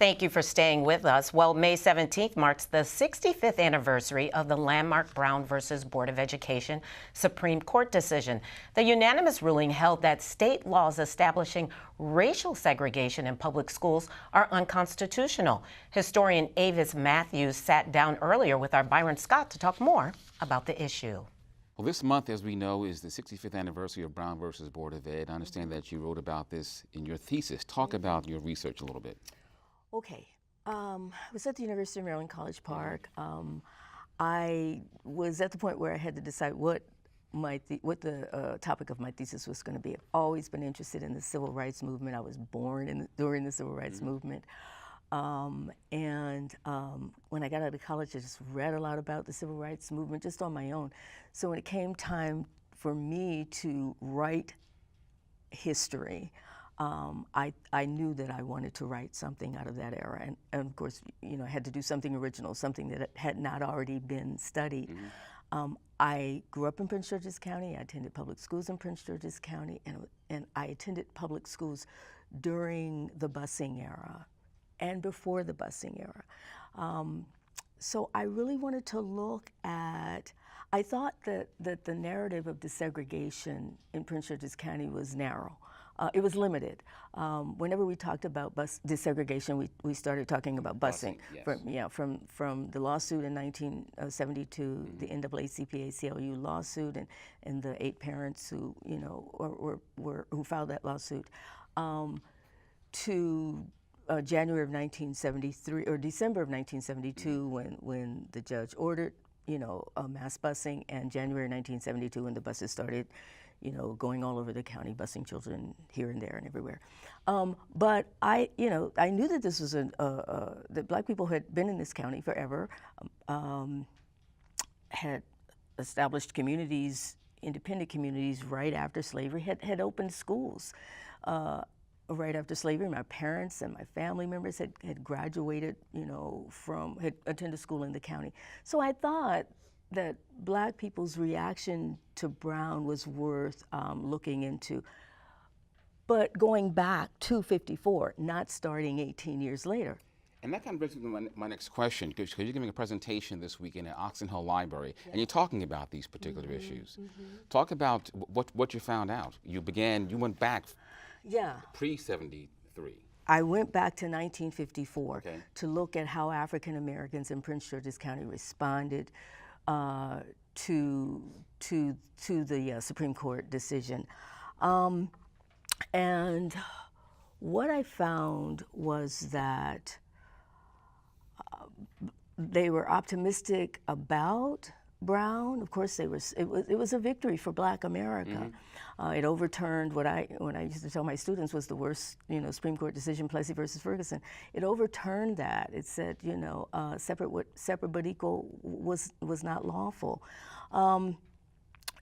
Thank you for staying with us. Well, May 17th marks the 65th anniversary of the landmark Brown versus Board of Education Supreme Court decision. The unanimous ruling held that state laws establishing racial segregation in public schools are unconstitutional. Historian Avis Matthews sat down earlier with our Byron Scott to talk more about the issue. Well, this month, as we know, is the 65th anniversary of Brown versus Board of Ed. I understand that you wrote about this in your thesis. Talk about your research a little bit. Okay, I was at the University of Maryland, College Park. I was at the point where I had to decide what the topic of my thesis was going to be. I've always been interested in the civil rights movement. I was born during the civil rights movement. When I got out of college, I just read a lot about the civil rights movement just on my own. So when it came time for me to write history, I knew that I wanted to write something out of that era, and of course, you know, I had to do something original, something that had not already been studied. I grew up in Prince George's County. I attended public schools in Prince George's County, and I attended public schools during the busing era and before the busing era. So I really wanted to look at, I thought that the narrative of desegregation in Prince George's County was narrow. It was limited. Whenever we talked about desegregation, we started talking about busing. Yes. From the lawsuit in 1972, the NAACP-ACLU lawsuit, and the 8 parents who who filed that lawsuit, to January of 1973 or December of 1972, when the judge ordered mass busing, and January 1972 when the buses started going all over the county, busing children here and there and everywhere. But I knew that this was that Black people had been in this county forever, had established communities, independent communities right after slavery, had opened schools right after slavery. My parents and my family members had graduated, had attended school in the county. So I thought that Black people's reaction to Brown was worth looking into, but going back to 54, not starting 18 years later. And that kind of brings me to my next question, because you're giving a presentation this weekend at Oxon Hill Library, and you're talking about these particular issues. Talk about what you found out. You went back pre-73. I went back to 1954 to look at how African Americans in Prince George's County responded to the Supreme Court decision. And what I found was that they were optimistic about Brown. Of course, it was a victory for Black America. It overturned what I used to tell my students was the worst, Supreme Court decision, Plessy versus Ferguson. It overturned that. It said, separate but equal was not lawful.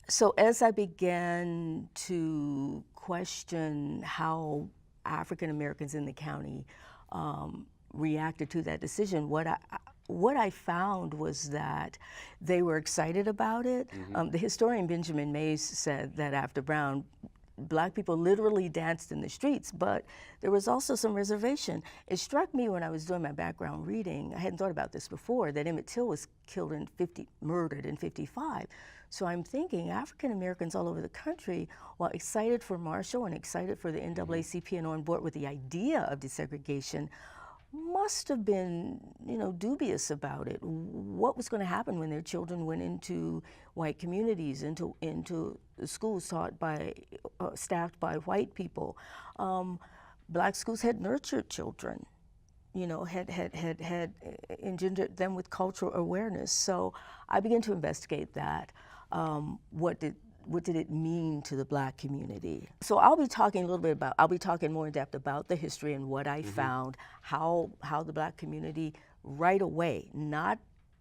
So as I began to question how African Americans in the county reacted to that decision, what I found was that they were excited about it. The historian Benjamin Mays said that after Brown, Black people literally danced in the streets, but there was also some reservation. It struck me when I was doing my background reading, I hadn't thought about this before, that Emmett Till was murdered in 55. So I'm thinking African Americans all over the country, while excited for Marshall and excited for the NAACP and on board with the idea of desegregation, must have been, dubious about it. What was going to happen when their children went into white communities, into schools staffed by white people? Black schools had nurtured children, had engendered them with cultural awareness. So I began to investigate that. What did it mean to the Black community? So I'll be talking more in depth about the history and what I found, how the Black community right away, not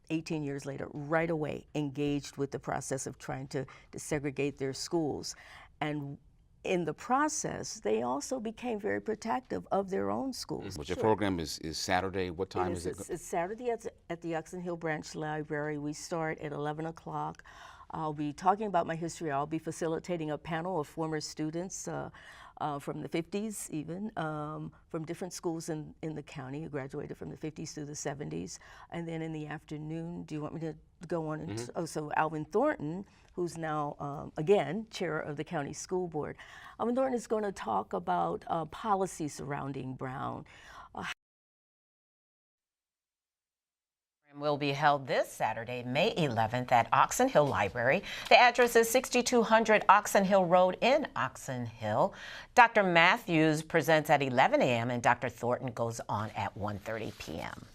18 years later, right away engaged with the process of trying to desegregate their schools. And in the process, they also became very protective of their own schools. But your program is Saturday. What time is it? It's Saturday at the Oxon Hill Branch Library. We start at 11 o'clock. I'll be talking about my history. I'll be facilitating a panel of former students from the 50s even, from different schools in the county, who graduated from the 50s through the 70s. And then in the afternoon, do you want me to go on? So Alvin Thornton, who's now, again, chair of the county school board. Alvin Thornton is going to talk about policy surrounding Brown. Will be held this Saturday, May 11th at Oxon Hill Library. The address is 6200 Oxon Hill Road in Oxon Hill. Dr. Matthews presents at 11 a.m. and Dr. Thornton goes on at 1:30 p.m.